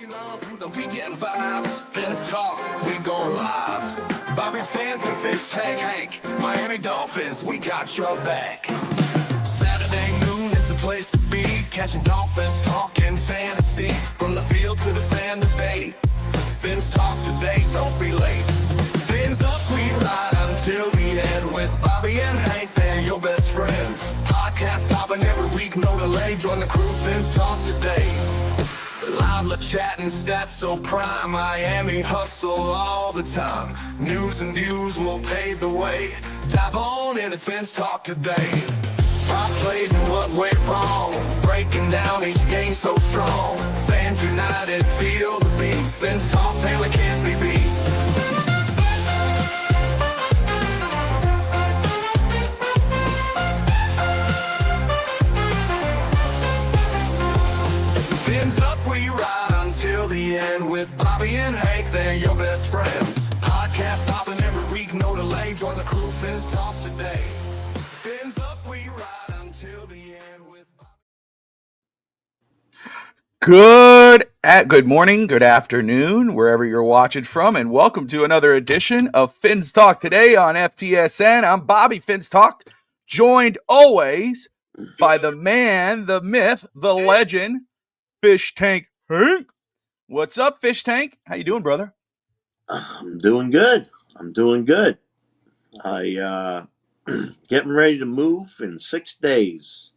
Through the weekend vibes, Fins Talk, we going live. Bobby fans and Fish Tank Hank, Miami Dolphins, we got your back. Saturday noon is the place to be, catching Dolphins talking fantasy. From the field to the fan debate, Fins Talk today, don't be late. Fins up, we ride until the end with Bobby and Hank, they're your best friends. Podcast popping every week, no delay, join the crew, Fins Talk today. Live chatting, stats so prime, Miami hustle all the time. News and views will pave the way. Dive on in, it's Fins Talk today. Top plays and what went wrong, breaking down each game so strong. Fans united, feel the beat. Fins Talk family can't be beat. Fins up, we ride until the end with Bobby and Hank, they're your best friends. Podcast popping every week, no delay, join the crew, Fins Talk today. Fins up, we ride until the end with Bobby. Good morning, good afternoon, wherever you're watching from, and welcome to another edition of Fins Talk today on FTSN. I'm Bobby Fins Talk, joined always by the man, the myth, the legend, Fish Tank Hank. What's up, Fish Tank? How you doing, brother? I'm doing good. I getting ready to move in 6 days,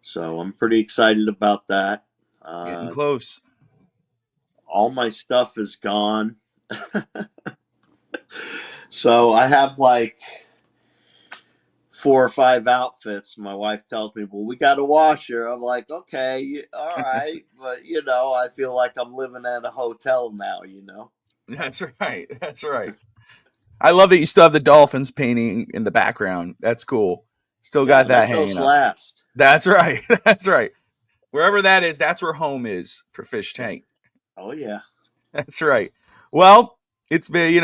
so I'm pretty excited about that. Getting close. All my stuff is gone, so I have like 4 or 5 outfits. My wife tells me, well, we got a washer. I'm like, okay, all right. But, I feel like I'm living at a hotel now, That's right. I love that you still have the Dolphins painting in the background. That's cool. Still got that hanging up. Last. That's right. Wherever that is, that's where home is for Fish Tank. Oh, yeah. That's right. Well, it's been,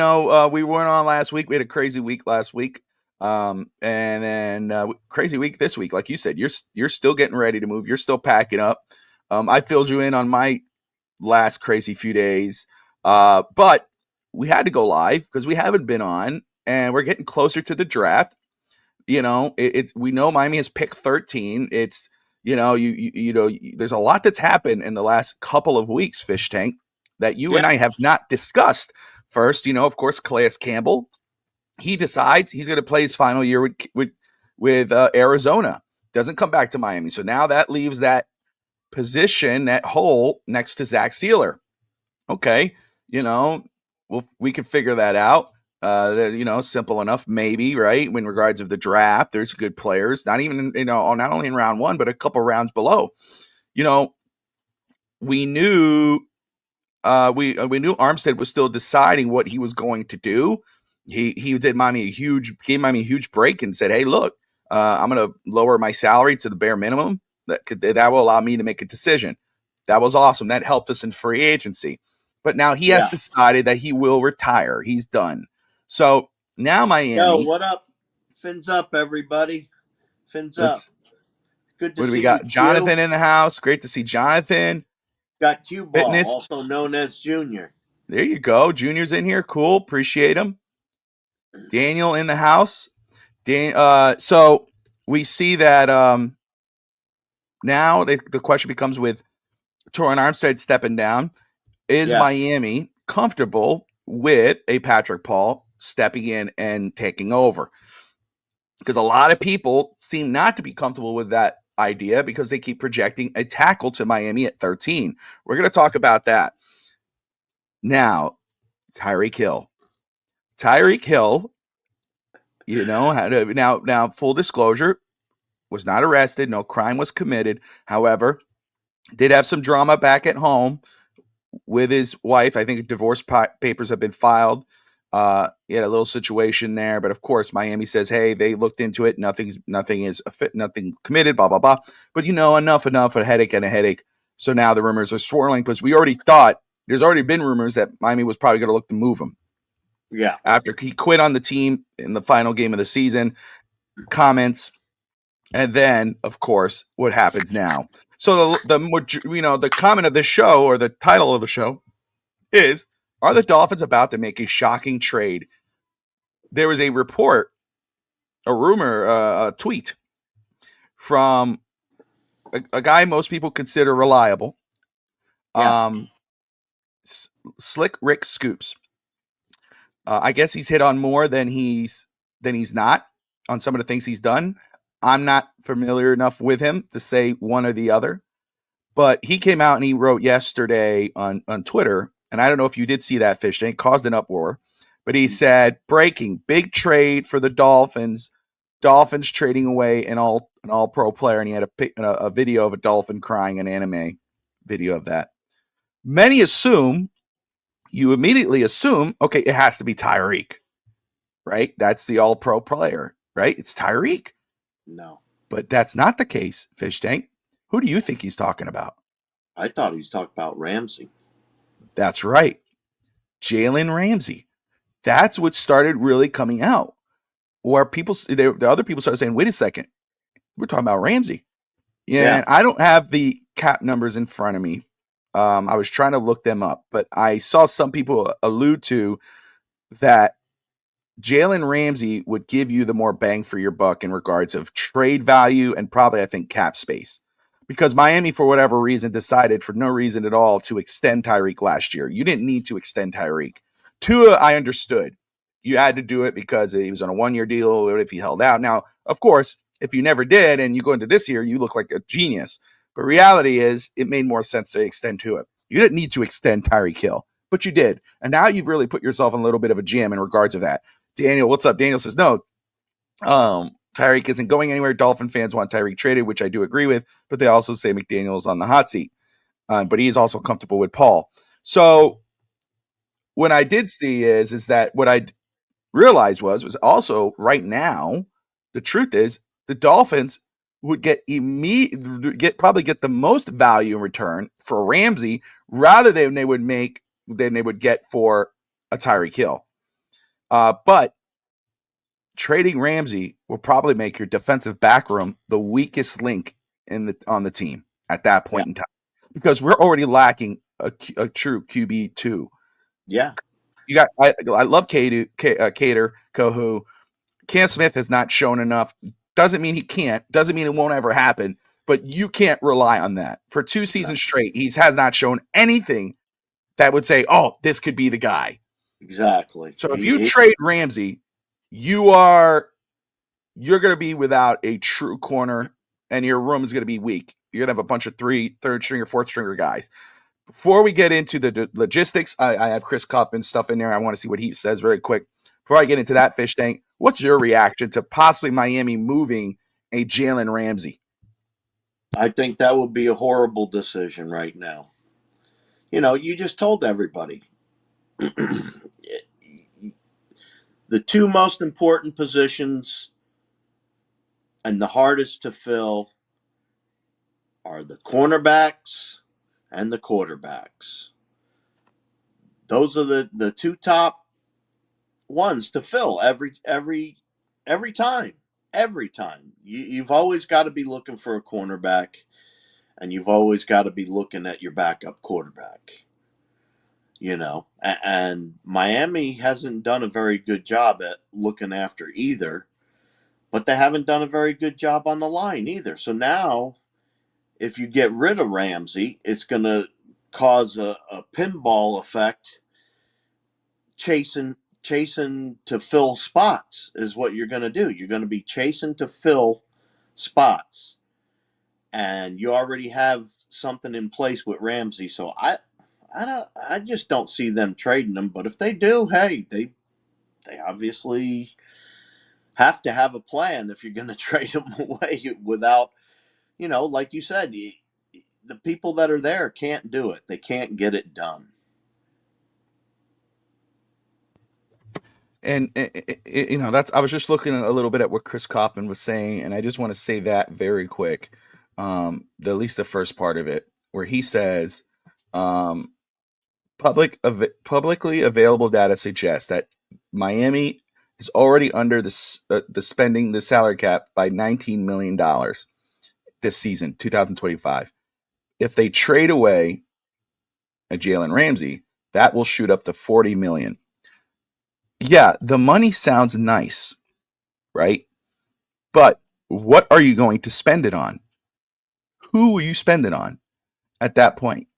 we weren't on last week. We had a crazy week last week. And then crazy week this week. Like you said, you're still getting ready to move. You're still packing up. I filled you in on my last crazy few days. But we had to go live because we haven't been on, and we're getting closer to the draft. We know Miami has picked 13. It's, there's a lot that's happened in the last couple of weeks, Fish Tank, that you and I have not discussed. First, of course, Calais Campbell. He decides he's going to play his final year with Arizona. Doesn't come back to Miami. So now that leaves that position, that hole next to Zach Sealer. Okay, we can figure that out. Simple enough, maybe, right? In regards of the draft, there's good players. Not even not only in round 1, but a couple rounds below. We knew Armstead was still deciding what he was going to do. He gave Miami a huge break and said, hey, look, I'm going to lower my salary to the bare minimum. That will allow me to make a decision. That was awesome. That helped us in free agency. But now he has decided that he will retire. He's done. So now Miami. Yo, what up? Fins up, everybody. Fins up. Good to see you. What do we got? Jonathan in the house. Great to see Jonathan. Got Q-Ball, also known as Junior. There you go. Junior's in here. Cool. Appreciate him. Daniel in the house. So we see that now the question becomes with Terron Armstead stepping down. Is Miami comfortable with a Patrick Paul stepping in and taking over? Because a lot of people seem not to be comfortable with that idea because they keep projecting a tackle to Miami at 13. We're going to talk about that. Now, Tyreek Hill, now full disclosure, was not arrested. No crime was committed. However, did have some drama back at home with his wife. I think divorce papers have been filed. He had a little situation there, but of course, Miami says, "Hey, they looked into it. Nothing committed." Blah blah blah. But enough. A headache. So now the rumors are swirling because we already thought there's already been rumors that Miami was probably going to look to move him. Yeah. After he quit on the team in the final game of the season, comments, and then of course, what happens now? So the comment of this show, or the title of the show, is: Are the Dolphins about to make a shocking trade? There was a report, a rumor, a tweet from a guy most people consider reliable, Yeah. Slick Rick Scoops. I guess he's hit on more than he's not on some of the things he's done. I'm not familiar enough with him to say one or the other, but he came out and he wrote yesterday on Twitter, and I don't know if you did see that, Fish Tank, caused an uproar, but he said, breaking, big trade for the Dolphins. Dolphins trading away an all pro player, and he had a video of a dolphin crying, an anime video of that. You immediately assume, okay, it has to be Tyreek, right? That's the all pro player, right? It's Tyreek. No. But that's not the case, Fish Tank. Who do you think he's talking about? I thought he was talking about Ramsey. That's right. Jalen Ramsey. That's what started really coming out. Where the other people started saying, wait a second, we're talking about Ramsey. Yeah. And I don't have the cap numbers in front of me. I was trying to look them up, but I saw some people allude to that Jalen Ramsey would give you the more bang for your buck in regards of trade value and probably, I think, cap space. Because Miami, for whatever reason, decided for no reason at all to extend Tyreek last year. You didn't need to extend Tyreek. Tua, I understood. You had to do it because he was on a one-year deal. What if he held out? Now, of course, if you never did and you go into this year, you look like a genius. But reality is, it made more sense to extend Tua. You didn't need to extend Tyreek Hill, but you did. And now you've really put yourself in a little bit of a jam in regards of that. Daniel, what's up? Daniel says, no, Tyreek isn't going anywhere. Dolphin fans want Tyreek traded, which I do agree with, but they also say McDaniel's on the hot seat. But he is also comfortable with Paul. So what I did see is that what I realized was also right now, the truth is the Dolphins would probably get the most value in return for Ramsey rather than they would get for a Tyreek Hill. But trading Ramsey will probably make your defensive back room the weakest link on the team at that point in time, because we're already lacking a true QB2. Yeah. You got I love Cater Kohu. Cam Smith has not shown enough. Doesn't mean he can't. Doesn't mean it won't ever happen. But you can't rely on that. For 2 seasons straight, he has not shown anything that would say, "Oh, this could be the guy." Exactly. So if you trade Ramsey, you're going to be without a true corner, and your room is going to be weak. You're going to have a bunch of third stringer, fourth stringer guys. Before we get into the logistics, I have Chris Kaufman stuff in there. I want to see what he says very quick. Before I get into that, Fish Tank, what's your reaction to possibly Miami moving a Jalen Ramsey? I think that would be a horrible decision right now. You just told everybody. The two most important positions and the hardest to fill are the cornerbacks and the quarterbacks. Those are the two top ones to fill every time. Every time. You've always got to be looking for a cornerback, and you've always got to be looking at your backup quarterback. And Miami hasn't done a very good job at looking after either, but they haven't done a very good job on the line either. So now, if you get rid of Ramsey, it's going to cause a pinball effect, chasing to fill spots is what you're going to do. You're going to be chasing to fill spots, and you already have something in place with Ramsey. So I just don't see them trading him. But if they do, hey, they obviously have to have a plan if you're going to trade him away without, like you said, the people that are there can't do it. They can't get it done. And that's, I was just looking a little bit at what Chris Kaufman was saying, and I just want to say that very quick. At least the first part of it, where he says, publicly available data suggests that Miami is already under the spending the salary cap by $19 million this season, 2025. If they trade away a Jalen Ramsey, that will shoot up to $40 million. Yeah, the money sounds nice, right? But what are you going to spend it on? Who will you spend it on at that point?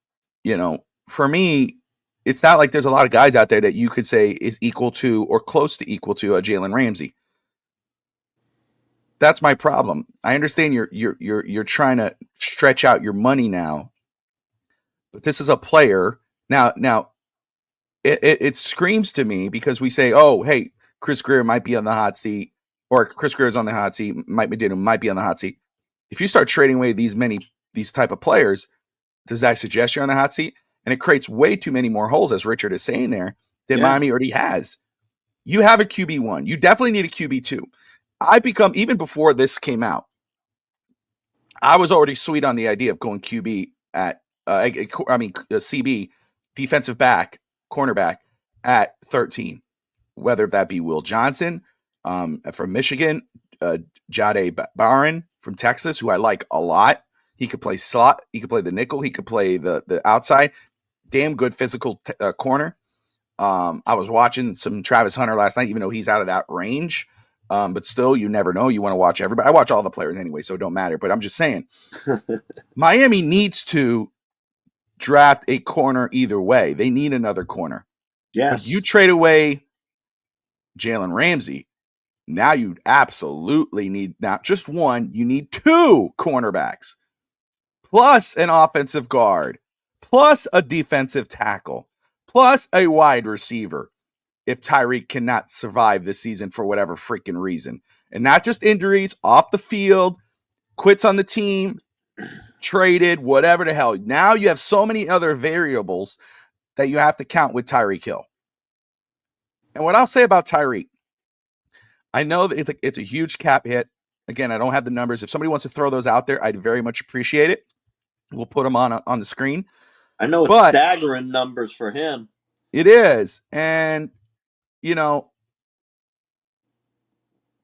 For me, it's not like there's a lot of guys out there that you could say is equal to or close to equal to a Jalen Ramsey. That's my problem. I understand you're trying to stretch out your money now, but this is a player now. It screams to me because we say, oh, hey, Chris Greer might be on the hot seat, or Chris Greer is on the hot seat. Mike Medina might be on the hot seat. If you start trading away these type of players, does that suggest you're on the hot seat? And it creates way too many more holes, as Richard is saying there, than Miami already has. You have a QB1. You definitely need a QB2. Even before this came out, I was already sweet on the idea of going QB at, CB, defensive back, cornerback at 13, whether that be Will Johnson from Michigan, Jade Barron from Texas, who I like a lot. He could play slot. He could play the nickel. He could play the outside. Damn good physical corner. I was watching some Travis Hunter last night, even though he's out of that range. But still, you never know. You want to watch everybody. I watch all the players anyway, so it don't matter. But I'm just saying, Miami needs to draft a corner either way. They need another corner. Yes. But you trade away Jalen Ramsey. Now you absolutely need not just one, you need two cornerbacks, plus an offensive guard, plus a defensive tackle, plus a wide receiver if Tyreek cannot survive this season for whatever freaking reason. And not just injuries, off the field, quits on the team, traded, whatever the hell. Now you have so many other variables that you have to count with Tyreek Hill. And what I'll say about Tyreek, I know that it's a huge cap hit. Again, I don't have the numbers. If somebody wants to throw those out there, I'd very much appreciate it. We'll put them on the screen. I know it's staggering numbers for him. It is. And,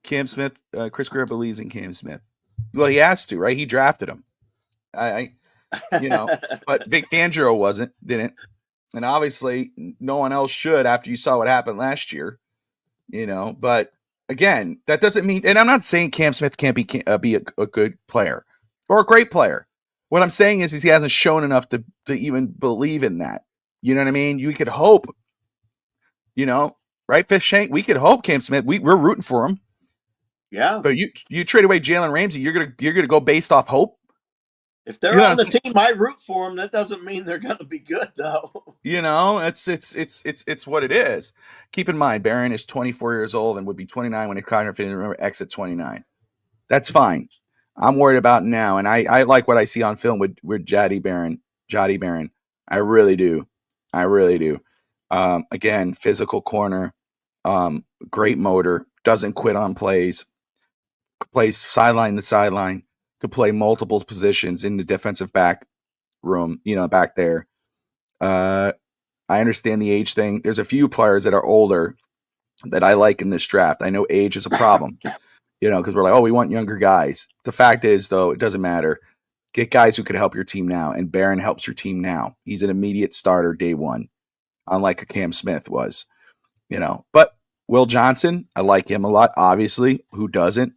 Cam Smith, Chris Greer believes in Cam Smith. Well, he has to, right? He drafted him. But Vic Fangio didn't. And obviously no one else should after you saw what happened last year, but again, that doesn't mean, and I'm not saying Cam Smith can't be a good player or a great player. What I'm saying is he hasn't shown enough to even believe in that. You know what I mean? You could hope, right, Fish Shank? We could hope Cam Smith, we're rooting for him. Yeah. But you trade away Jalen Ramsey, you're gonna go based off hope. If they're on the team, I root for them. That doesn't mean they're gonna be good, though. It's what it is. Keep in mind, Barron is 24 years old and would be 29 when he kind of exit 29. That's fine. I'm worried about now, and I like what I see on film with Jody Barron. I really do. Again, physical corner, great motor, doesn't quit on plays sideline to sideline, could play multiple positions in the defensive back room, back there. I understand the age thing. There's a few players that are older that I like in this draft. I know age is a problem, because we're like, oh, we want younger guys. The fact is, though, it doesn't matter. Get guys who could help your team now, and Barron helps your team now. He's an immediate starter day one, unlike a Cam Smith was, But Will Johnson, I like him a lot, obviously. Who doesn't?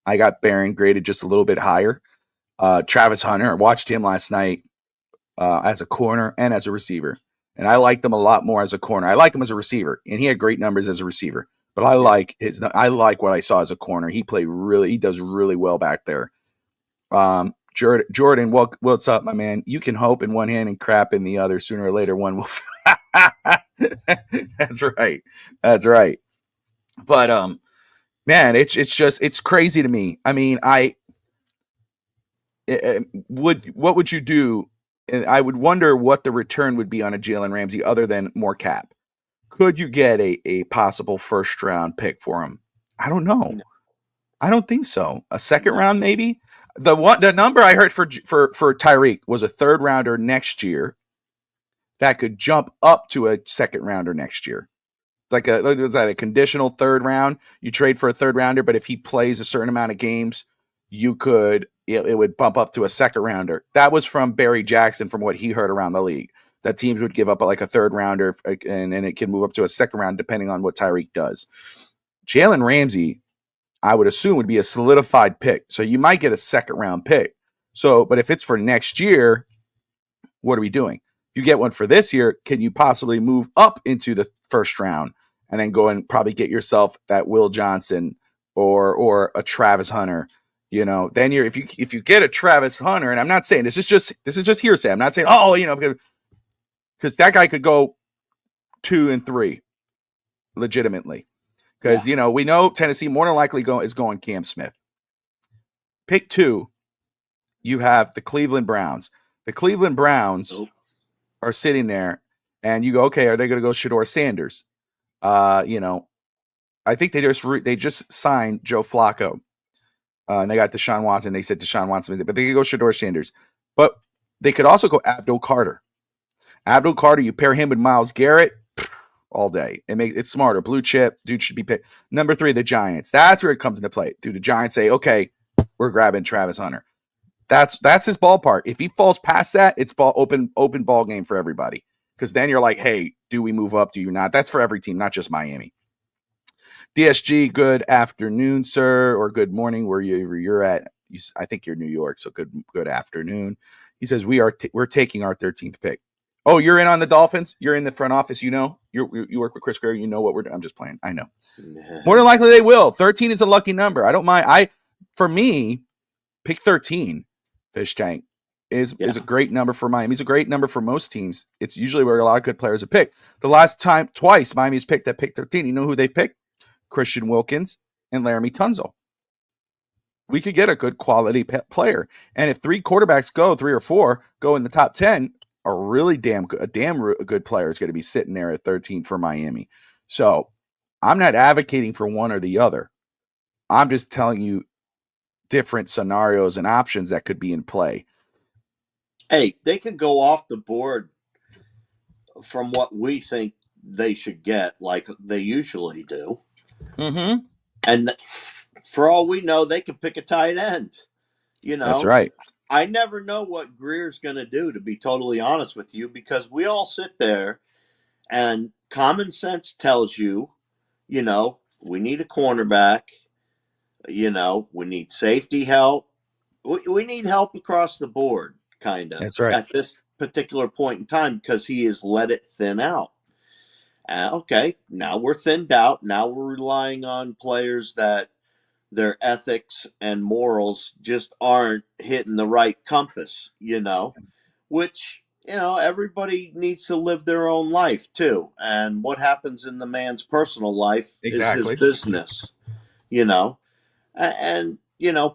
I got Barron graded just a little bit higher. Travis Hunter, I watched him last night as a corner and as a receiver. And I liked him a lot more as a corner. I like him as a receiver, and he had great numbers as a receiver. But I like what I saw as a corner. He does really well back there. Jordan, what's up, my man? You can hope in one hand and crap in the other. Sooner or later, one will. That's right. But man, it's crazy to me. I mean, what would you do? And I would wonder what the return would be on a Jalen Ramsey other than more cap. Could you get a possible first round pick for him? I don't know. No. I don't think so. A second round, maybe. The number I heard for Tyreek was a third rounder next year that could jump up to a second rounder next year. Like was that a conditional third round? You trade for a third rounder, but if he plays a certain amount of games, you could it would bump up to a second rounder. That was from Barry Jackson, from what he heard around the league, that teams would give up like a third rounder, and it can move up to a second round depending on what Tyreek does. Jalen Ramsey, I would assume, would be a solidified pick. So you might get a second round pick. So, but if it's for next year, what are we doing? If you get one for this year, can you possibly move up into the first round and then go and probably get yourself that Will Johnson or a Travis Hunter? Then if you get a Travis Hunter, and I'm not saying this is just hearsay. I'm not saying because that guy could go 2 and 3 legitimately. Because we know Tennessee more than likely is going Cam Smith. Pick 2, you have the Cleveland Browns. The Cleveland Browns are sitting there, and you go, okay, are they going to go Shedeur Sanders? I think they just signed Joe Flacco, and they got Deshaun Watson. They said Deshaun Watson, but they could go Shedeur Sanders. But they could also go Abdul Carter. Abdul Carter, you pair him with Myles Garrett all day. It's smarter. Blue chip, dude should be picked. Number 3, the Giants. That's where it comes into play. Do the Giants say, okay, we're grabbing Travis Hunter? That's his ballpark. If he falls past that, it's open ball game for everybody. Because then you're like, hey, do we move up? Do you not? That's for every team, not just Miami. DSG, good afternoon, sir, or good morning, wherever you're at. I think you're New York, so good afternoon. He says we're taking our 13th pick. Oh, you're in on the Dolphins? You're in the front office, you work with Chris Greer, you know what we're doing. I'm just playing. I know. More than likely they will. 13 is a lucky number. I don't mind. For me, pick 13, Fish Tank, is a great number for Miami. It's a great number for most teams. It's usually where a lot of good players are picked. The last time, twice, Miami's picked at pick 13. You know who they picked? Christian Wilkins and Laramie Tunzel. We could get a good quality player. And if 3 quarterbacks go, 3 or 4 go in the top 10, a really damn good player is going to be sitting there at 13 for Miami. So I'm not advocating for one or the other. I'm just telling you different scenarios and options that could be in play. Hey, they could go off the board from what we think they should get, like they usually do. Mm-hmm. And for all we know, they could pick a tight end. That's right. I never know what Greer's going to do, to be totally honest with you, because we all sit there and common sense tells you, we need a cornerback. We need safety help. We need help across the board, kind of. That's right. At this particular point in time, because he has let it thin out. Okay, now we're thinned out. Now we're relying on players that their ethics and morals just aren't hitting the right compass, which, everybody needs to live their own life too. And what happens in the man's personal life is his business, And,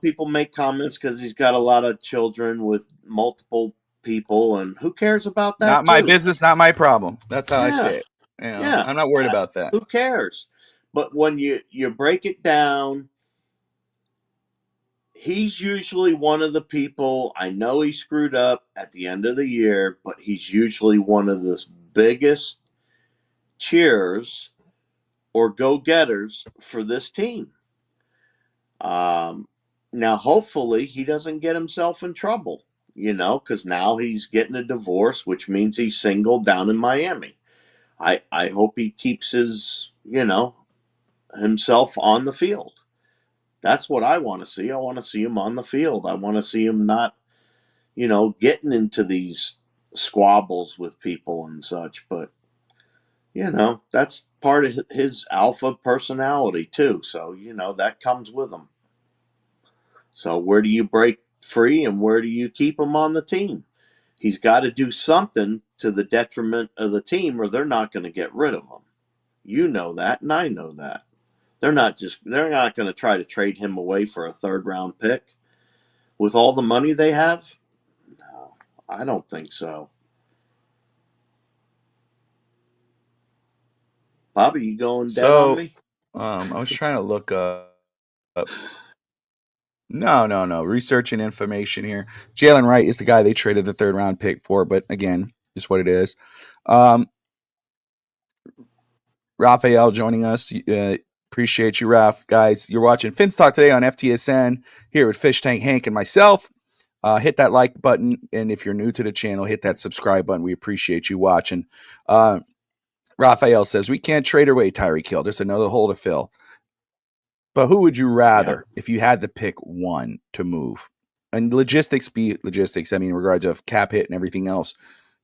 people make comments because he's got a lot of children with multiple people, and who cares about that? Not my business, not my problem. That's how I say it. Yeah. I'm not worried about that. Who cares? But when you break it down, he's usually one of the people, I know he screwed up at the end of the year, but he's usually one of the biggest cheers or go-getters for this team. Now, hopefully, he doesn't get himself in trouble, because now he's getting a divorce, which means he's single down in Miami. I hope he keeps his, himself on the field. That's what I want to see. I want to see him on the field. I want to see him not, getting into these squabbles with people and such. But, that's part of his alpha personality too. So, that comes with him. So where do you break free and where do you keep him on the team? He's got to do something to the detriment of the team or they're not going to get rid of him. You know that, and I know that. They're not going to try to trade him away for a 3rd round pick with all the money they have. No, I don't think so. Bobby, you going dead on me? I was trying to look up. No. Researching information here. Jalen Wright is the guy they traded the 3rd round pick for, but again, just what it is. Raphael joining us. Appreciate you, Ralph. Guys, you're watching Fins Talk today on FTSN here with Fish Tank Hank and myself. Hit that like button, and if you're new to the channel, hit that subscribe button. We appreciate you watching. Raphael says, we can't trade away Tyreek Hill. There's another hole to fill. But who would you rather if you had to pick one to move? And logistics be logistics. I mean, in regards of cap hit and everything else.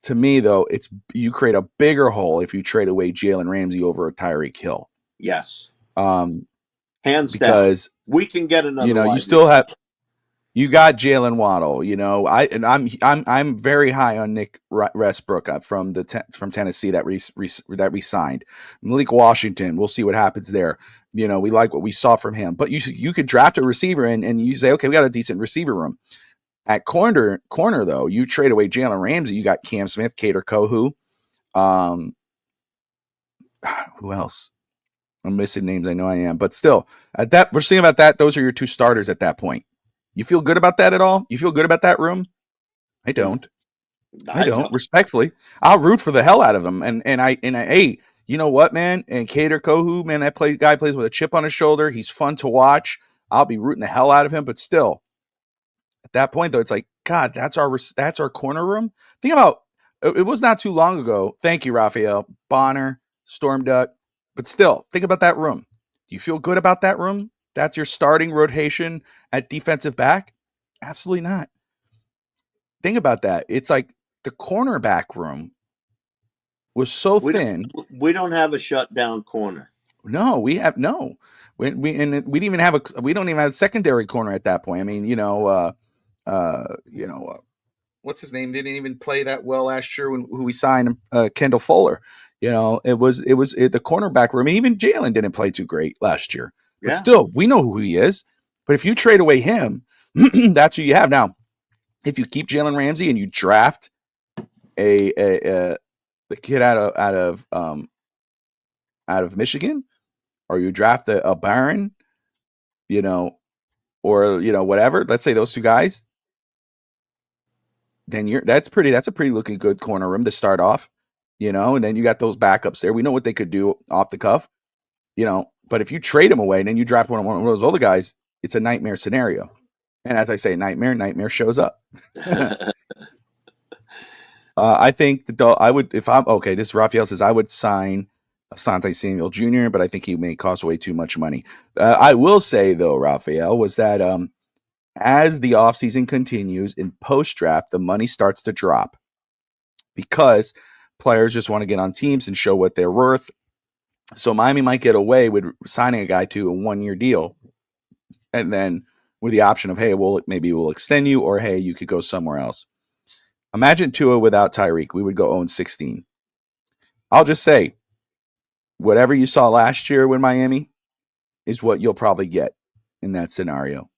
To me, though, it's you create a bigger hole if you trade away Jalen Ramsey over Tyreek Hill. Yes. Hands down. We can get another. You still have. You got Jalen Waddle. I'm very high on Nick Westbrook from Tennessee that we signed. Malik Washington. We'll see what happens there. We like what we saw from him. But you could draft a receiver and you say, okay, we got a decent receiver room. At corner though, you trade away Jalen Ramsey. You got Cam Smith, Cater Kohu. Who else? I'm missing names. I know I am, but still, we're thinking about that. Those are your two starters at that point. You feel good about that at all? You feel good about that room? I don't. I don't. Respectfully, I'll root for the hell out of them. And hey, you know what, man? And Cater Kohu, man, that guy plays with a chip on his shoulder. He's fun to watch. I'll be rooting the hell out of him. But still, at that point, though, it's like, God, that's our corner room. Think about it. Was not too long ago. Thank you, Raphael Bonner, Storm Duck. But still, think about that room. Do you feel good about that room? That's your starting rotation at defensive back? Absolutely not. Think about that. It's like the cornerback room was so thin. We don't have a shutdown corner. No, we have no. We don't even have a secondary corner at that point. I mean, what's his name? Didn't even play that well last year who we signed, Kendall Fuller. It was the cornerback room. Even Jalen didn't play too great last year. But still, we know who he is. But if you trade away him, that's who you have. Now, if you keep Jalen Ramsey and you draft the kid out of Michigan, or you draft a Barron, or whatever. Let's say those two guys. Then that's a pretty looking good corner room to start off, and then you got those backups there. We know what they could do off the cuff, but if you trade them away and then you draft one of those other guys, it's a nightmare scenario. And as I say, nightmare shows up. I think I would, if I'm okay, this Raphael says I would sign Asante Samuel Jr., but I think he may cost way too much money. I will say though, Raphael, was that, as the offseason continues in post-draft, the money starts to drop because players just want to get on teams and show what they're worth. So Miami might get away with signing a guy to a 1-year deal, and then with the option of, hey, well, maybe we'll extend you, or hey, you could go somewhere else. Imagine Tua without Tyreek. We would go 0-16. I'll just say, whatever you saw last year with Miami is what you'll probably get in that scenario.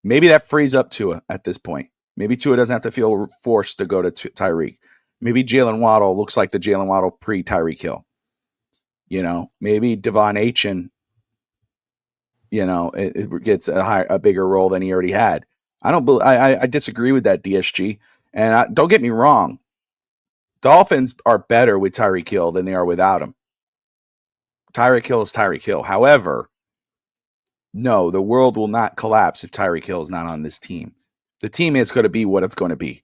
Maybe that frees up Tua at this point. Maybe Tua doesn't have to feel forced to go to Tyreek. Maybe Jalen Waddle looks like the Jalen Waddle pre-Tyreek Hill. Maybe Devon Achane, it gets a bigger role than he already had. I disagree with that, DSG. And don't get me wrong. Dolphins are better with Tyreek Hill than they are without him. Tyreek Hill is Tyreek Hill. However, no, the world will not collapse if Tyreek Hill is not on this team. The team is going to be what it's going to be.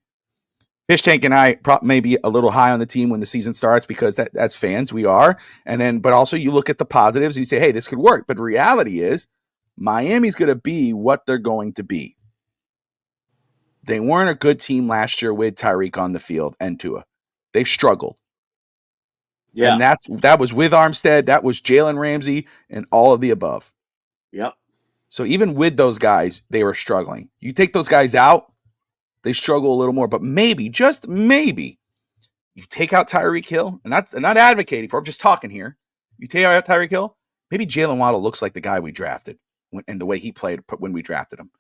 Fish Tank and I may be a little high on the team when the season starts because as fans we are. But also you look at the positives and you say, hey, this could work. But reality is Miami's going to be what they're going to be. They weren't a good team last year with Tyreek on the field and Tua. They struggled. Yeah. And that was with Armstead. That was Jalen Ramsey and all of the above. Yep. So even with those guys, they were struggling. You take those guys out, they struggle a little more. But maybe, just maybe, you take out Tyreek Hill. And I'm not advocating for it. I'm just talking here. You take out Tyreek Hill, maybe Jalen Waddle looks like the guy we drafted and the way he played when we drafted him.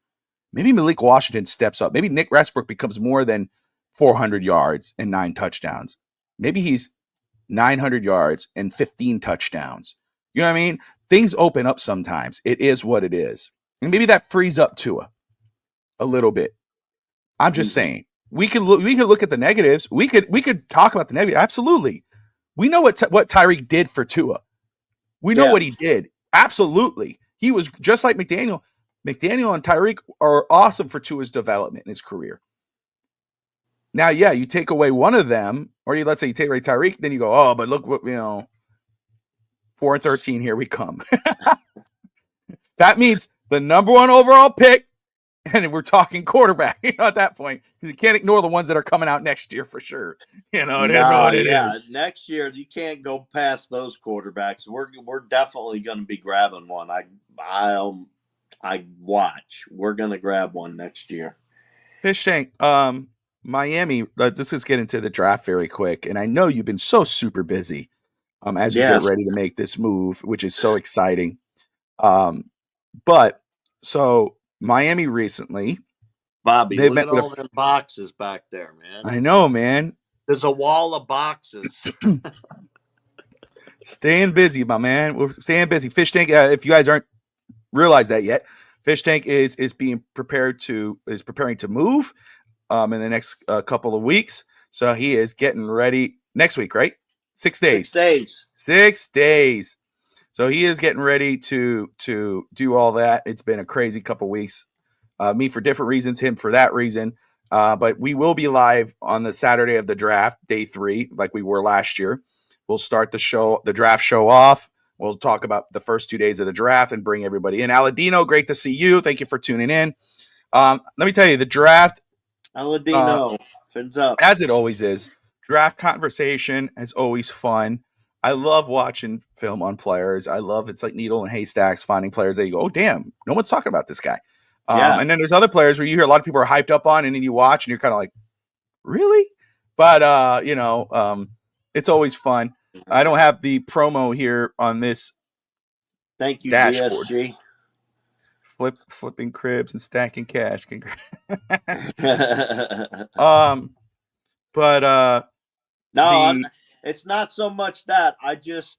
Maybe Malik Washington steps up. Maybe Nick Westbrook becomes more than 400 yards and 9 touchdowns. Maybe he's 900 yards and 15 touchdowns. You know what I mean? Things open up sometimes. It is what it is. And maybe that frees up Tua a little bit. I'm just saying. We could look at the negatives. We could talk about the negatives. Absolutely. We know what Tyreek did for Tua. We know what he did. Absolutely. He was just like McDaniel. McDaniel and Tyreek are awesome for Tua's development in his career. Now, yeah, you take away one of them, or let's say you take away Tyreek, then you go, oh, but look what, 4-13, here we come. That means the number one overall pick, and we're talking quarterback at that point, because you can't ignore the ones that are coming out next year for sure. It is what it is. Next year you can't go past those quarterbacks. We're definitely going to be grabbing one. I watch. We're going to grab one next year. Fish Tank, Miami. Let's just get into the draft very quick. And I know you've been so super busy as you get ready to make this move, which is so exciting. But so Miami recently, Bobby, look at all them boxes back there, man. I know, man. There's a wall of boxes. Staying busy, my man. We're staying busy. Fish Tank, if you guys aren't realized that yet, Fish Tank is preparing to move in the next couple of weeks. So he is getting ready next week, right? 6 days. 6 days. 6 days. So he is getting ready to do all that. It's been a crazy couple weeks. Me for different reasons, him for that reason. But we will be live on the Saturday of the draft, day 3, like we were last year. We'll start the draft show off. We'll talk about the first 2 days of the draft and bring everybody in. Aladino, great to see you. Thank you for tuning in. Let me tell you, the draft. Aladino, fins up. As it always is. Draft conversation is always fun. I love watching film on players. It's like needle and haystacks, finding players that you go, oh, damn, no one's talking about this guy. And then there's other players where you hear a lot of people are hyped up on, and then you watch and you're kind of like, really? But, it's always fun. I don't have the promo here on this. Thank you, dashboard. DSG. Flipping cribs and stacking cash. It's not so much that. I just,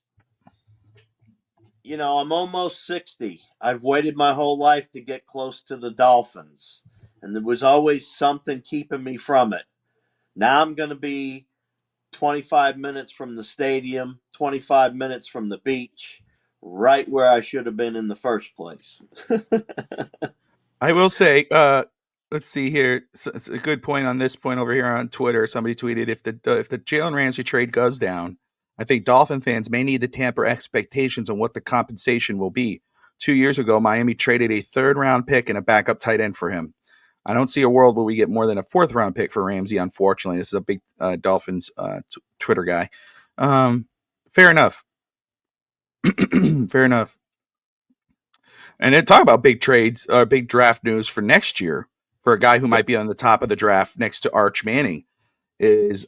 I'm almost 60. I've waited my whole life to get close to the Dolphins, and there was always something keeping me from it. Now I'm going to be 25 minutes from the stadium, 25 minutes from the beach, right where I should have been in the first place. I will say, let's see here. It's a good point on this point over here on Twitter. Somebody tweeted, if the Jalen Ramsey trade goes down, I think Dolphin fans may need to tamper expectations on what the compensation will be. 2 years ago, Miami traded a 3rd-round pick and a backup tight end for him. I don't see a world where we get more than a 4th-round pick for Ramsey, unfortunately. This is a big Dolphins Twitter guy. Fair enough. Fair enough. And then talk about big trades, big draft news for next year for a guy who might be on the top of the draft next to Arch Manning is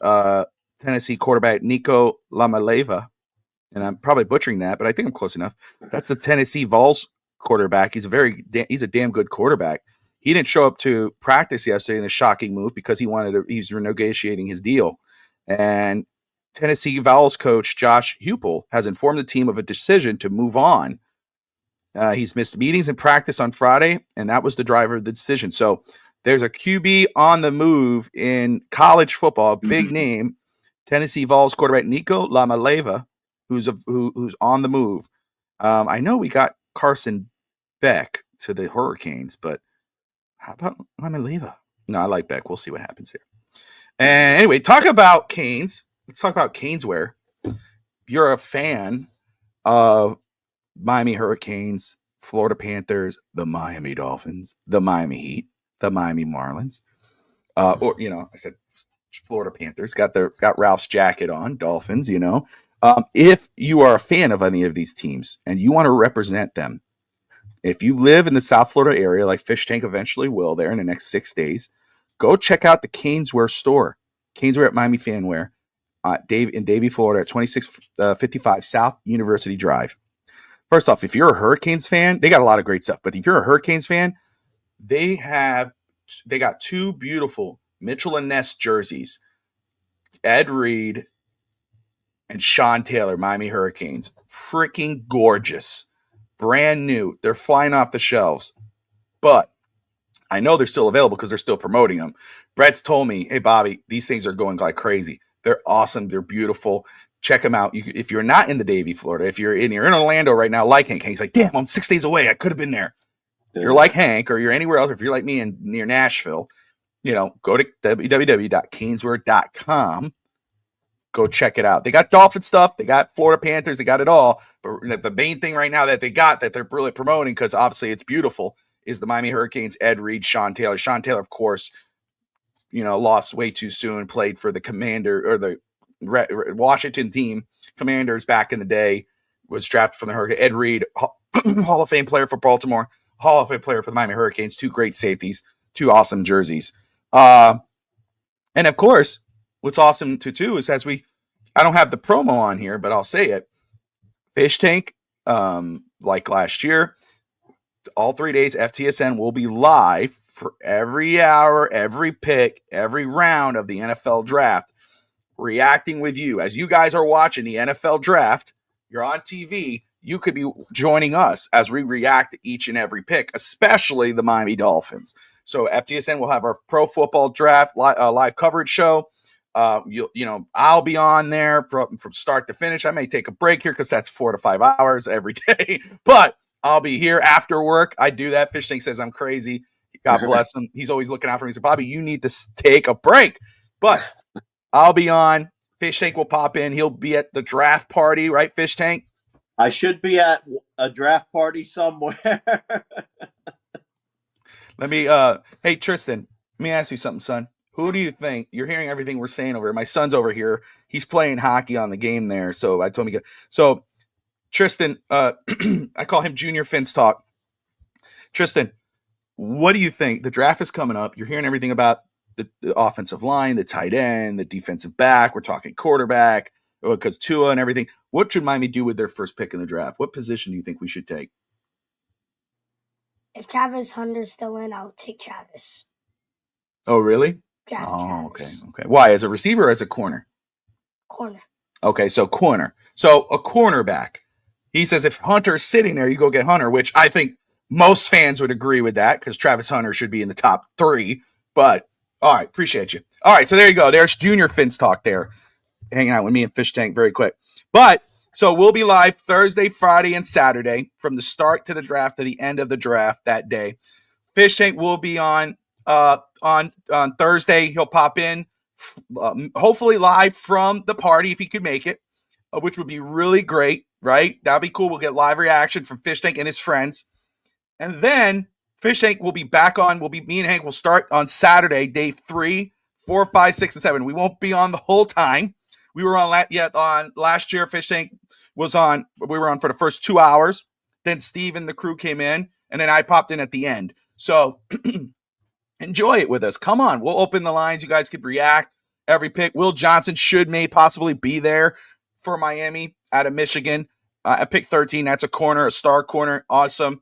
Tennessee quarterback Nico Lamaleva. And I'm probably butchering that, but I think I'm close enough. That's the Tennessee Vols quarterback. He's a damn good quarterback. He didn't show up to practice yesterday in a shocking move because he's renegotiating his deal. And Tennessee Vols coach Josh Heupel has informed the team of a decision to move on. He's missed meetings and practice on Friday, and that was the driver of the decision. So there's a QB on the move in college football, big name, Tennessee Vols quarterback Nico Lamaleva, who's on the move. I know we got Carson Beck to the Hurricanes, but how about Lamaleva? No, I like Beck. We'll see what happens here. And anyway, talk about Canes. Let's talk about Caneswear. If you're a fan of Miami Hurricanes, Florida Panthers, the Miami Dolphins, the Miami Heat, the Miami Marlins, I said Florida Panthers, got Ralph's jacket on, Dolphins, if you are a fan of any of these teams and you want to represent them, if you live in the South Florida area, like Fish Tank eventually will there in the next 6 days, go check out the Caneswear store. Caneswear at Miami Fanwear, in Davie, Florida, at 2655 South University Drive. First off, if you're a Hurricanes fan, they got a lot of great stuff. But if you're a Hurricanes fan, they got 2 beautiful Mitchell and Ness jerseys. Ed Reed and Sean Taylor, Miami Hurricanes. Freaking gorgeous. Brand new. They're flying off the shelves. But I know they're still available because they're still promoting them. Brett's told me, hey, Bobby, these things are going like crazy. They're awesome. They're beautiful. check him out. If you're not in the Davie, Florida, if you're in Orlando right now, like Hank, he's like, damn, I'm 6 days away. I could have been there. If you're like Hank, or you're anywhere else, if you're like me and near Nashville, go to www.canesword.com. Go check it out. They got Dolphin stuff. They got Florida Panthers. They got it all. But the main thing right now that they got that they're really promoting, because obviously it's beautiful, is the Miami Hurricanes, Ed Reed, Sean Taylor. Sean Taylor, of course, lost way too soon, played for the Commander or the Washington team Commanders back in the day, was drafted from the Hurricane. Ed Reed, Hall of Fame player for Baltimore, Hall of Fame player for the Miami Hurricanes, 2 great safeties, 2 awesome jerseys. And of course, what's awesome too is I don't have the promo on here, but I'll say it. Fish Tank, like last year, all 3 days, FTSN will be live for every hour, every pick, every round of the NFL draft, reacting with you. As you guys are watching the NFL draft, you're on TV, you could be joining us as we react to each and every pick, especially the Miami Dolphins. So FTSN will have our pro football draft live coverage show. I'll be on there from start to finish. I may take a break here because that's 4 to 5 hours every day, but I'll be here after work. I do that. Fish Tank says I'm crazy. God bless him. He's always looking out for me. He said, Bobby, you need to take a break. But I'll be on. Fish Tank will pop in. He'll be at the draft party, right, Fish Tank? I should be at a draft party somewhere. Hey, Tristan, let me ask you something, son. Who do you think? You're hearing everything we're saying over here. My son's over here. He's playing hockey on the game there. So I told him so Tristan, I call him Junior Fins Talk. Tristan, what do you think? The draft is coming up. You're hearing everything about the offensive line, the tight end, the defensive back. We're talking quarterback because Tua and everything. What should Miami do with their first pick in the draft? What position do you think we should take? If Travis Hunter's still in, I'll take Travis. Oh, really? Travis. Okay. Why? As a receiver or as a corner? Corner. Okay, so corner. So a cornerback. He says if Hunter's sitting there, you go get Hunter, which I think most fans would agree with that because Travis Hunter should be in the top 3. But, all right, appreciate you. All right, so there you go. There's Junior Fins Talk there, hanging out with me and Fish Tank very quick. But, so we'll be live Thursday, Friday, and Saturday from the start to the draft to the end of the draft that day. Fish Tank will be on Thursday. He'll pop in, hopefully live from the party if he could make it, which would be really great, right? That'd be cool. We'll get live reaction from Fish Tank and his friends. And then Fish Tank will be back on. Me and Hank will start on Saturday, day 3, 4, 5, 6, and 7. We won't be on the whole time. We were on last year. Fish Tank was on. We were on for the first 2 hours. Then Steve and the crew came in, and then I popped in at the end. So enjoy it with us. Come on. We'll open the lines. You guys could react every pick. Will Johnson may possibly be there for Miami out of Michigan at pick 13. That's a corner, a star corner. Awesome.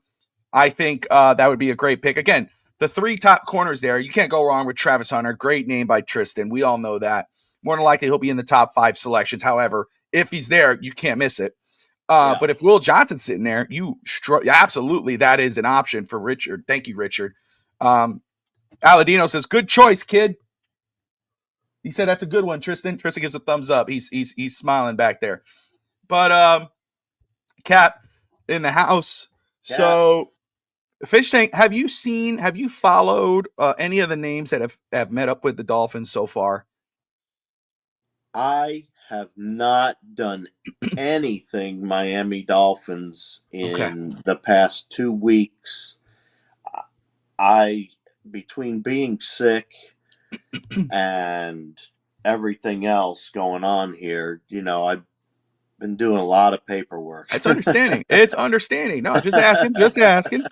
I think that would be a great pick. Again, the 3 top corners there, you can't go wrong with Travis Hunter. Great name by Tristan. We all know that. More than likely, he'll be in the top 5 selections. However, if he's there, you can't miss it. But if Will Johnson's sitting there, absolutely, that is an option for Richard. Thank you, Richard. Aladino says, good choice, kid. He said that's a good one, Tristan. Tristan gives a thumbs up. He's smiling back there. But Cap in the house. Yeah. So Fish Tank, have you followed any of the names that have met up with the Dolphins so far? I have not done anything Miami Dolphins in the past 2 weeks. Between being sick and everything else going on here, I've been doing a lot of paperwork. It's understanding. No, just asking.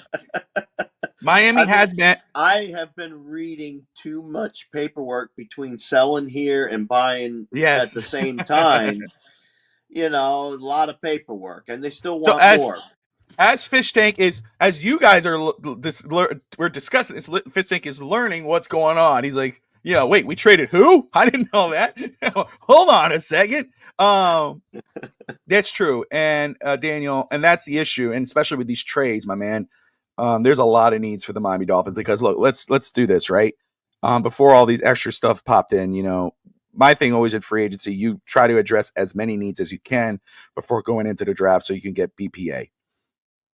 Miami has been. I have been reading too much paperwork between selling here and buying at the same time. A lot of paperwork, and they still want more. As Fish Tank as you guys we're discussing this, Fish Tank is learning what's going on. He's like, wait, we traded who? I didn't know that. Hold on a second. That's true. And Daniel, and that's the issue. And especially with these trades, my man, there's a lot of needs for the Miami Dolphins because look, let's do this, right? Before all these extra stuff popped in, my thing always in free agency, you try to address as many needs as you can before going into the draft so you can get BPA.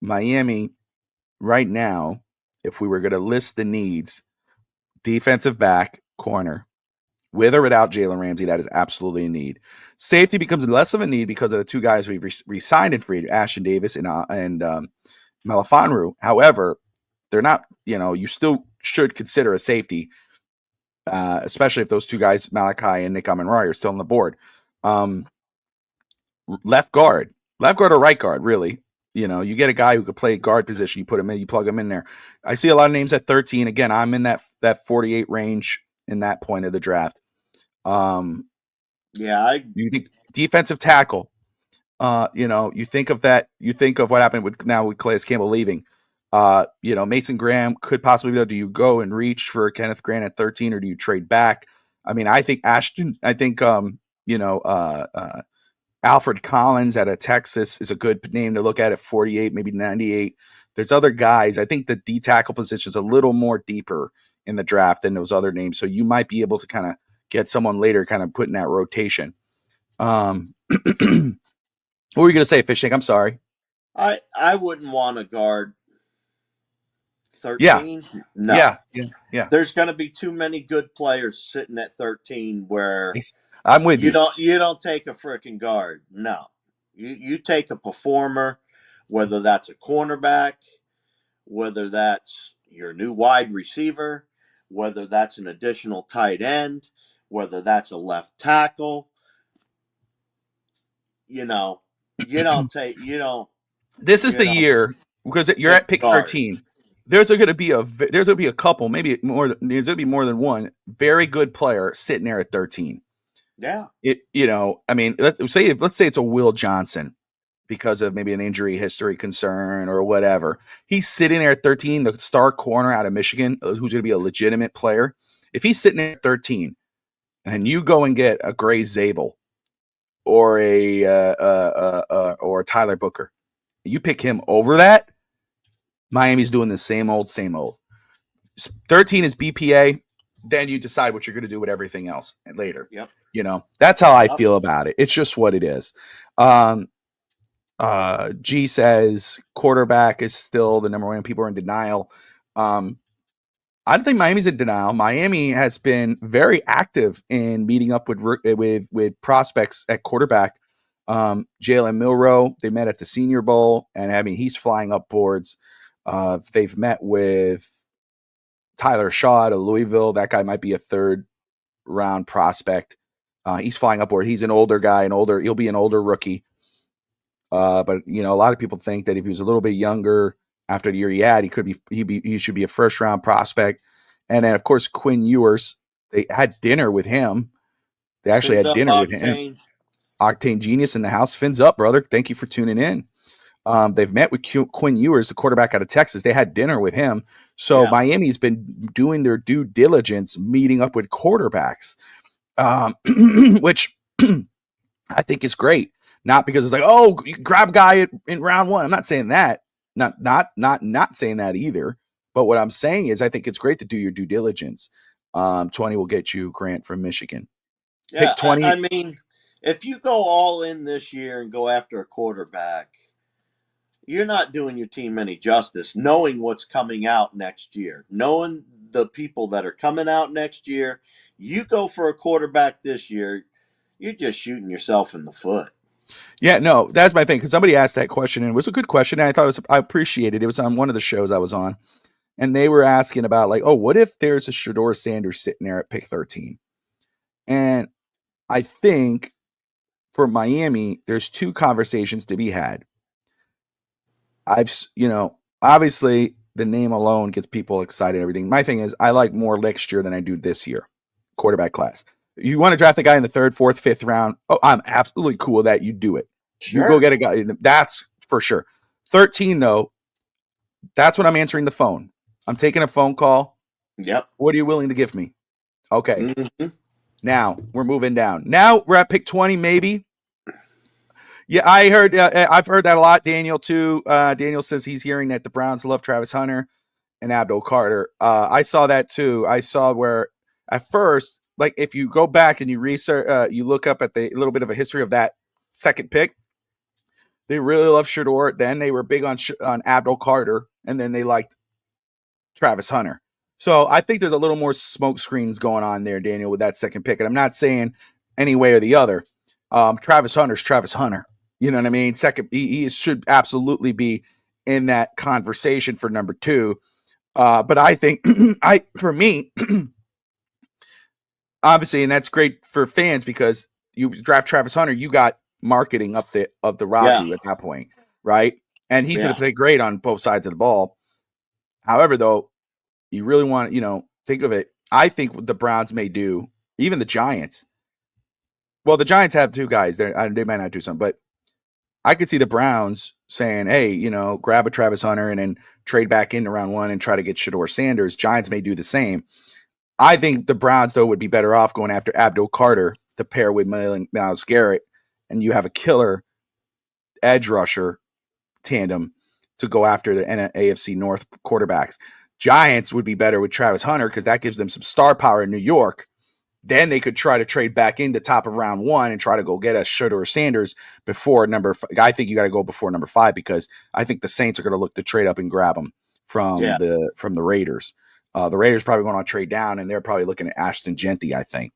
Miami, right now, if we were going to list the needs, defensive back, corner, with or without Jalen Ramsey, that is absolutely a need. Safety becomes less of a need because of the two guys we've re-signed in free, Ashton Davis and Melifonwu. However, they're not, you still should consider a safety, especially if those two guys, Malachi and Nick Amon-Ra, are still on the board. Left guard or right guard, really. You get a guy who could play guard position, you put him in, you plug him in there. I see a lot of names at 13. Again, I'm in that 48 range in that point of the draft. You think defensive tackle, you think of that, you think of what happened with Calais Campbell leaving. Mason Graham could possibly go. Do you go and reach for Kenneth Grant at 13 or do you trade back? I mean, I think Alfred Collins out of Texas is a good name to look at 48, maybe 98. There's other guys. I think the D tackle position is a little more deeper in the draft than those other names. So you might be able to kind of get someone later kind of put in that rotation. What were you going to say, Fishtank? I'm sorry. I wouldn't want to guard 13. Yeah. No. Yeah. There's going to be too many good players sitting at 13 where I'm with you. You don't take a freaking guard. No. You take a performer, whether that's a cornerback, whether that's your new wide receiver, whether that's an additional tight end, whether that's a left tackle. You don't take. This is the year because you're at pick 13. There's going to be a couple, maybe more. There's going to be more than one very good player sitting there at 13. Yeah. I mean, let's say it's a Will Johnson because of maybe an injury history concern or whatever. He's sitting there at 13, the star corner out of Michigan, who's going to be a legitimate player. If he's sitting there at 13, and you go and get a Gray Zabel or or Tyler Booker, you pick him over that, Miami's doing the same old. 13 is BPA. Then you decide what you're going to do with everything else later. Yep. That's how I feel about it. It's just what it is. G says quarterback is still the number one. People are in denial. I don't think Miami's in denial. Miami has been very active in meeting up with prospects at quarterback. Jalen Milroe, they met at the Senior Bowl, and I mean he's flying up boards. They've met with Tyler Shaw at Louisville. That guy might be a third round prospect. He's flying upward. He's an older guy, he'll be an older rookie. But a lot of people think that if he was a little bit younger after the year he had, he should be a first round prospect. And then of course Quinn Ewers, they had dinner with him. They actually had dinner with him. Octane Genius in the house. Fins up, brother. Thank you for tuning in. They've met with Quinn Ewers, the quarterback out of Texas. They had dinner with him. So Miami's been doing their due diligence, meeting up with quarterbacks, which I think is great. Not because it's like, oh, you grab a guy in round one. I'm not saying that. Not saying that either. But what I'm saying is I think it's great to do your due diligence. 20 will get you Grant from Michigan. Yeah, pick 20. I mean, if you go all in this year and go after a quarterback, you're not doing your team any justice knowing what's coming out next year, knowing the people that are coming out next year. You go for a quarterback this year, you're just shooting yourself in the foot. Yeah, no, that's my thing. Because somebody asked that question, and it was a good question. And I appreciated it. It was on one of the shows I was on, and they were asking about like, oh, what if there's a Shedeur Sanders sitting there at pick 13? And I think for Miami, there's two conversations to be had. Obviously the name alone gets people excited and everything. My thing is I like more next year than I do this year. Quarterback class. If you want to draft a guy in the 3rd, 4th, 5th round, I'm absolutely cool with that. You do it. Sure. You go get a guy. That's for sure. 13 though, that's when I'm answering the phone. I'm taking a phone call. Yep. What are you willing to give me? Okay. Mm-hmm. Now we're moving down. Now we're at pick 20, maybe. Yeah, I've heard that a lot. Daniel too. Daniel says he's hearing that the Browns love Travis Hunter and Abdul Carter. I saw that too. I saw where at first like if you go back and you research, you look up at the little bit of a history of that second pick. They really love Shador. Then they were big on Abdul Carter, and then they liked Travis Hunter. So I think there's a little more smoke screens going on there, Daniel, with that second pick. And I'm not saying any way or the other. Travis Hunter's Travis Hunter. You know what I mean? Second, he should absolutely be in that conversation for number 2. But I think, for me, obviously, and that's great for fans because you draft Travis Hunter, you got marketing up the Razu at that point, right? And he's going to play great on both sides of the ball. However, though, you really want to, think of it. I think what the Browns may do, even the Giants. Well, the Giants have 2 guys. They might not do something, but I could see the Browns saying, hey, grab a Travis Hunter and then trade back into round 1 and try to get Shador Sanders. Giants may do the same. I think the Browns, though, would be better off going after Abdul Carter to pair with Myles Garrett, and you have a killer edge rusher tandem to go after the AFC North quarterbacks. Giants would be better with Travis Hunter because that gives them some star power in New York. Then they could try to trade back into top of round 1 and try to go get a Shador Sanders before number 5. I think you got to go before number 5 because I think the Saints are going to look to trade up and grab them from the Raiders. The Raiders probably going to trade down, and they're probably looking at Ashton Genty, I think.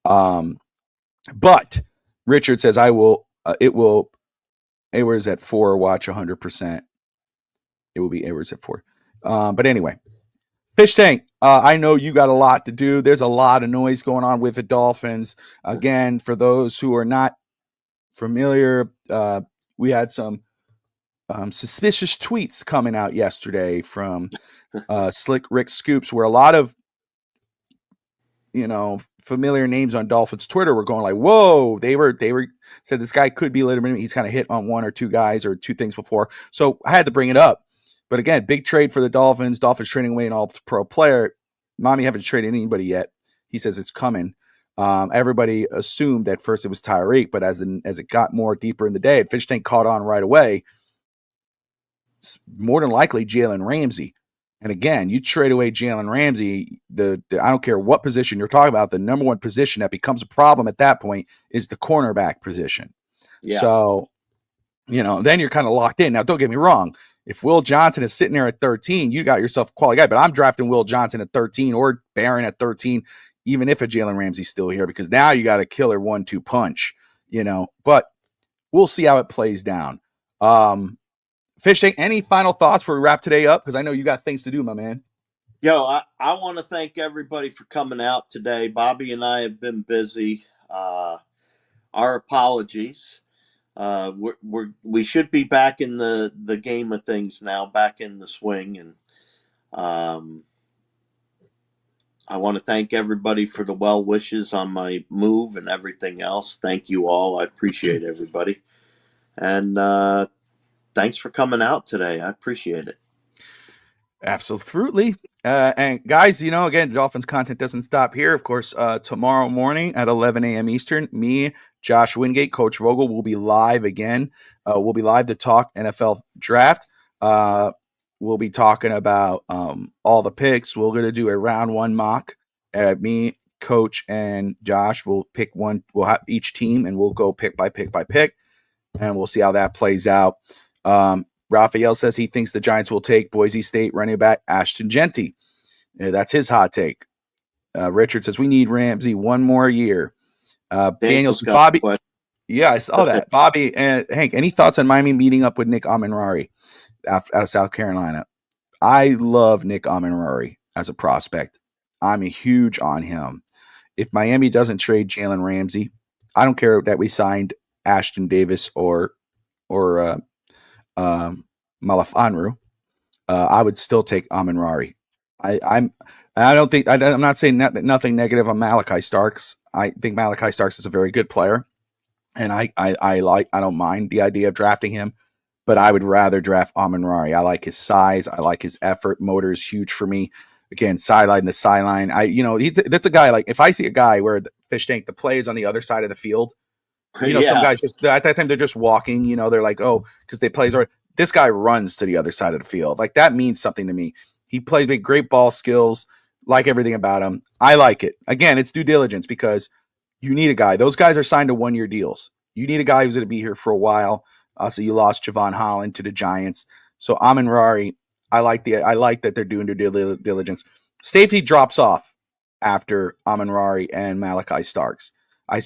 But Richard says, Edwards at 4, watch 100%. It will be Edwards at 4. But anyway, Fish Tank, I know you got a lot to do. There's a lot of noise going on with the Dolphins. Again, for those who are not familiar, we had some suspicious tweets coming out yesterday from Slick Rick Scoops, where a lot of familiar names on Dolphins Twitter were going like, whoa, they were said this guy could be legitimate. He's kind of hit on 1 or 2 guys or 2 things before. So I had to bring it up. But again, big trade for the Dolphins. Dolphins trading away an all-pro player. Mommy haven't traded anybody yet. He says it's coming. Everybody assumed at first it was Tyreek, but as it got more deeper in the day, Fish Tank caught on right away. More than likely, Jalen Ramsey. And again, you trade away Jalen Ramsey, I don't care what position you're talking about, the number 1 position that becomes a problem at that point is the cornerback position. Yeah. So, then you're kind of locked in. Now, don't get me wrong. If Will Johnson is sitting there at 13, you got yourself a quality guy, but I'm drafting Will Johnson at 13 or Barron at 13, even if a Jalen Ramsey's still here, because now you got a killer 1-2 punch, but we'll see how it plays down. Fish Tank, any final thoughts before we wrap today up? Because I know you got things to do, my man. Yo, I want to thank everybody for coming out today. Bobby and I have been busy. Our apologies. We should be back in the game of things now, back in the swing, and I want to thank everybody for the well wishes on my move and everything else. Thank you all. I appreciate everybody, and thanks for coming out today. I appreciate it. Absolutely. And guys, again, Dolphins content doesn't stop here. Of course, tomorrow morning at 11 a.m. Eastern, me, Josh Wingate, Coach Vogel will be live again. We'll be live to talk NFL draft. We'll be talking about all the picks. We're going to do a round 1 mock. Me, Coach, and Josh will pick one. We'll have each team, and we'll go pick by pick by pick, and we'll see how that plays out. Raphael says he thinks the Giants will take Boise State running back Ashton Genty. That's his hot take. Richard says we need Ramsey 1 more year. Daniel's Bobby. Yeah, I saw that. Bobby and Hank, any thoughts on Miami meeting up with Nick Amenrari out of South Carolina? I love Nick Amenrari as a prospect. I'm huge on him. If Miami doesn't trade Jalen Ramsey, I don't care that we signed Ashton Davis or Malafanru, I would still take Amenrari. I'm not saying nothing negative on Malachi Starks. I think Malachi Starks is a very good player, and I don't mind the idea of drafting him, but I would rather draft Amenrari. I like his size. I like his effort. Motor is huge for me. Again, sideline to sideline. That's a guy, like if I see a guy where the Fish Tank, the play is on the other side of the field. Some guys just at that time they're just walking. They're like, oh, because they plays. This guy runs to the other side of the field. Like that means something to me. He plays with great ball skills. Like everything about him. I like it. Again, it's due diligence because you need a guy. Those guys are signed to 1-year deals. You need a guy who's going to be here for a while. So you lost Javon Holland to the Giants. So Amin-Rari, I like that they're doing their due diligence. Safety drops off after Amin-Rari and Malachi Starks. I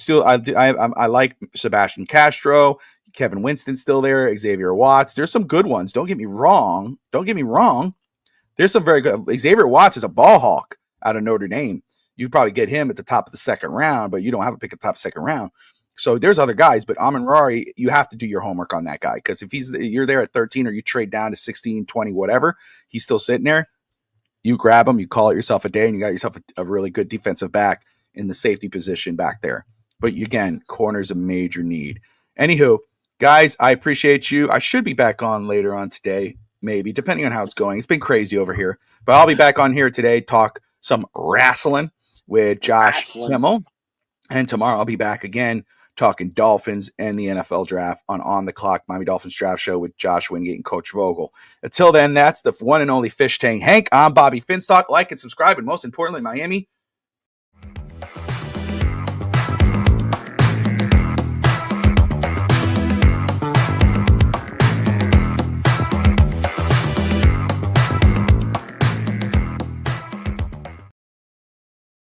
like Sebastian Castro, Kevin Winston's still there, Xavier Watts. There's some good ones. Don't get me wrong. There's some very good. Xavier Watts is a ball hawk out of Notre Dame. You probably get him at the top of the second round, but you don't have a pick at the top of the second round. So there's other guys, but Amin-Rari, you have to do your homework on that guy because if you're there at 13 or you trade down to 16, 20, whatever, he's still sitting there. You grab him, you call it yourself a day, and you got yourself a really good defensive back in the safety position back there. But again, corner's a major need. Anywho, guys, I appreciate you. I should be back on later on today, maybe, depending on how it's going. It's been crazy over here. But I'll be back on here today, talk some wrestling with Josh Kimmel. And tomorrow I'll be back again talking Dolphins and the NFL draft on the Clock Miami Dolphins Draft Show with Josh Wingate and Coach Vogel. Until then, that's the one and only Fish Tank Hank. I'm Bobby Finstock. Like and subscribe, and most importantly, Miami,